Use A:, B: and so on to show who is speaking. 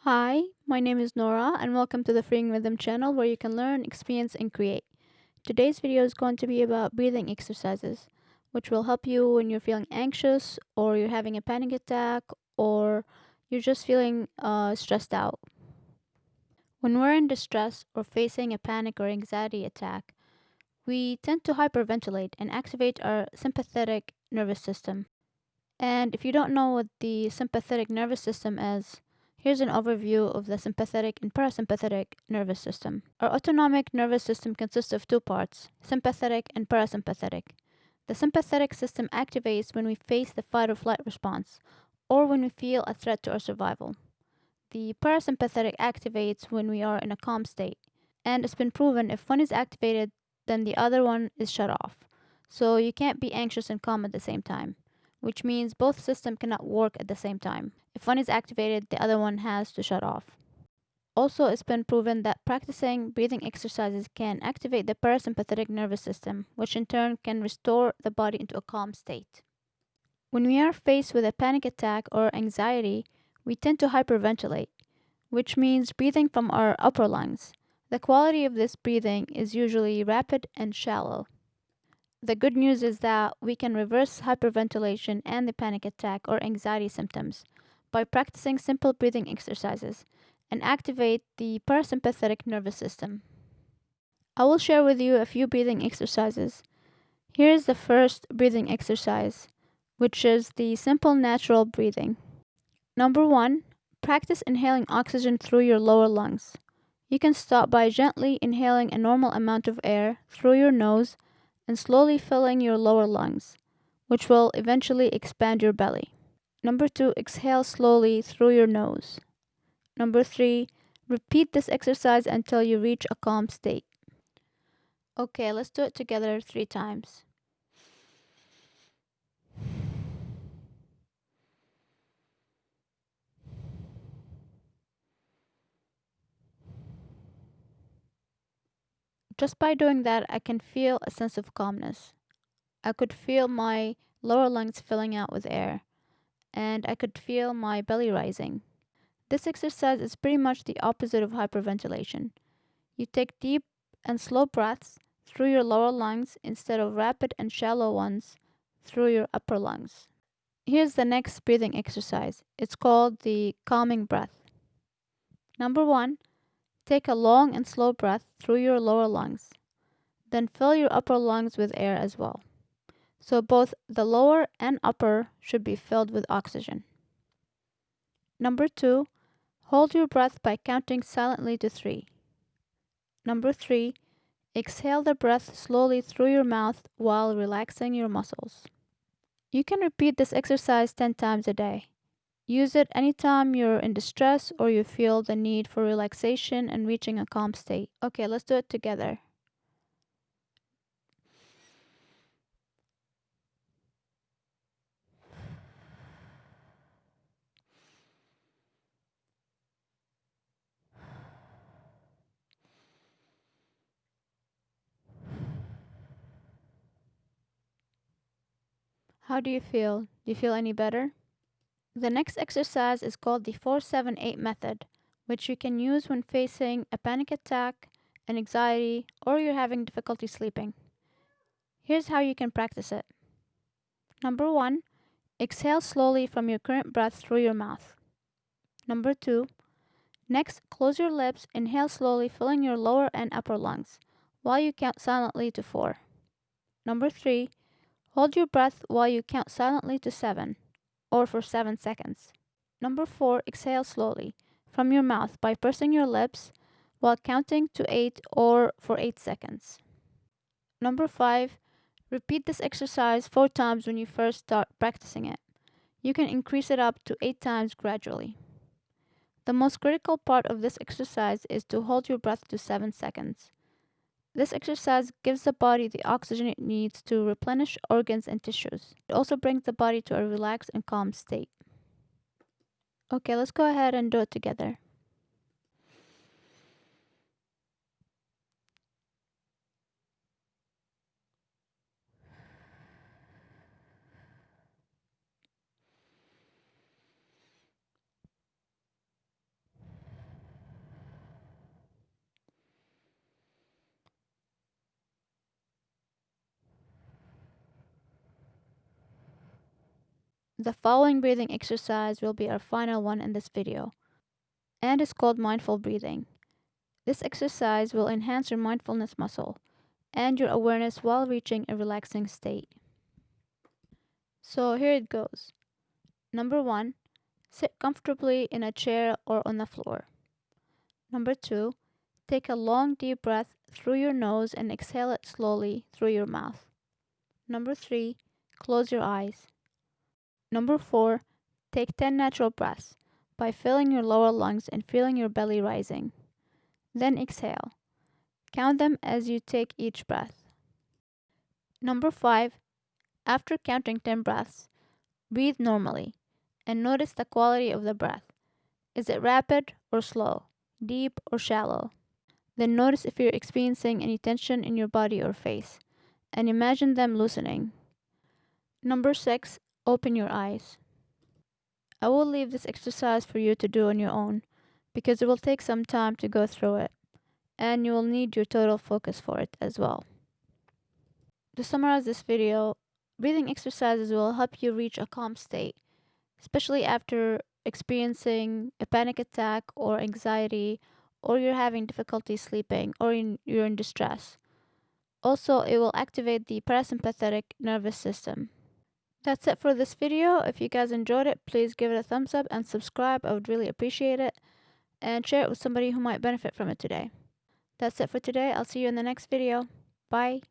A: Hi, my name is Nora, and welcome to the Freeing Rhythm channel where you can learn, experience, and create. Today's video is going to be about breathing exercises, which will help you when you're feeling anxious, or you're having a panic attack, or you're just feeling stressed out. When we're in distress or facing a panic or anxiety attack, we tend to hyperventilate and activate our sympathetic nervous system. And if you don't know what the sympathetic nervous system is, here's an overview of the sympathetic and parasympathetic nervous system. Our autonomic nervous system consists of two parts, sympathetic and parasympathetic. The sympathetic system activates when we face the fight or flight response, or when we feel a threat to our survival. The parasympathetic activates when we are in a calm state, and it's been proven if one is activated, then the other one is shut off. So you can't be anxious and calm at the same time, which means both systems cannot work at the same time. If one is activated, the other one has to shut off. Also, it's been proven that practicing breathing exercises can activate the parasympathetic nervous system, which in turn can restore the body into a calm state. When we are faced with a panic attack or anxiety, we tend to hyperventilate, which means breathing from our upper lungs. The quality of this breathing is usually rapid and shallow. The good news is that we can reverse hyperventilation and the panic attack or anxiety symptoms by practicing simple breathing exercises and activate the parasympathetic nervous system. I will share with you a few breathing exercises. Here is the first breathing exercise, which is the simple natural breathing. Number 1, practice inhaling oxygen through your lower lungs. You can start by gently inhaling a normal amount of air through your nose and slowly filling your lower lungs, which will eventually expand your belly. Number 2, exhale slowly through your nose. Number 3, repeat this exercise until you reach a calm state. Okay, let's do it together 3 times. Just by doing that, I can feel a sense of calmness. I could feel my lower lungs filling out with air, and I could feel my belly rising. This exercise is pretty much the opposite of hyperventilation. You take deep and slow breaths through your lower lungs instead of rapid and shallow ones through your upper lungs. Here's the next breathing exercise. It's called the calming breath. Number 1, take a long and slow breath through your lower lungs. Then fill your upper lungs with air as well. So both the lower and upper should be filled with oxygen. Number 2, hold your breath by counting silently to 3. Number 3, exhale the breath slowly through your mouth while relaxing your muscles. You can repeat this exercise 10 times a day. Use it anytime you're in distress or you feel the need for relaxation and reaching a calm state. Okay, let's do it together. How do you feel? Do you feel any better? The next exercise is called the 478 method, which you can use when facing a panic attack, an anxiety, or you're having difficulty sleeping. Here's how you can practice it. Number 1, exhale slowly from your current breath through your mouth. Number 2, next close your lips, inhale slowly, filling your lower and upper lungs, while you count silently to 4. Number 3, hold your breath while you count silently to 7, or for 7 seconds. Number 4, exhale slowly from your mouth by pursing your lips while counting to 8 or for 8 seconds. Number 5, repeat this exercise 4 times when you first start practicing it. You can increase it up to 8 times gradually. The most critical part of this exercise is to hold your breath to 7 seconds. This exercise gives the body the oxygen it needs to replenish organs and tissues. It also brings the body to a relaxed and calm state. Okay, let's go ahead and do it together. The following breathing exercise will be our final one in this video, and is called mindful breathing. This exercise will enhance your mindfulness muscle and your awareness while reaching a relaxing state. So here it goes. Number 1, sit comfortably in a chair or on the floor. Number 2, take a long deep breath through your nose and exhale it slowly through your mouth. Number 3, close your eyes. Number 4, take 10 natural breaths by filling your lower lungs and feeling your belly rising. Then exhale. Count them as you take each breath. Number 5, after counting 10 breaths, breathe normally and notice the quality of the breath. Is it rapid or slow? Deep or shallow? Then notice if you're experiencing any tension in your body or face, and imagine them loosening. Number 6, open your eyes. I will leave this exercise for you to do on your own because it will take some time to go through it, and you will need your total focus for it as well. To summarize this video, breathing exercises will help you reach a calm state, especially after experiencing a panic attack or anxiety, or you're having difficulty sleeping, or you're in distress. Also, it will activate the parasympathetic nervous system. That's it for this video. If you guys enjoyed it, please give it a thumbs up and subscribe. I would really appreciate it. And share it with somebody who might benefit from it today. That's it for today. I'll see you in the next video. Bye.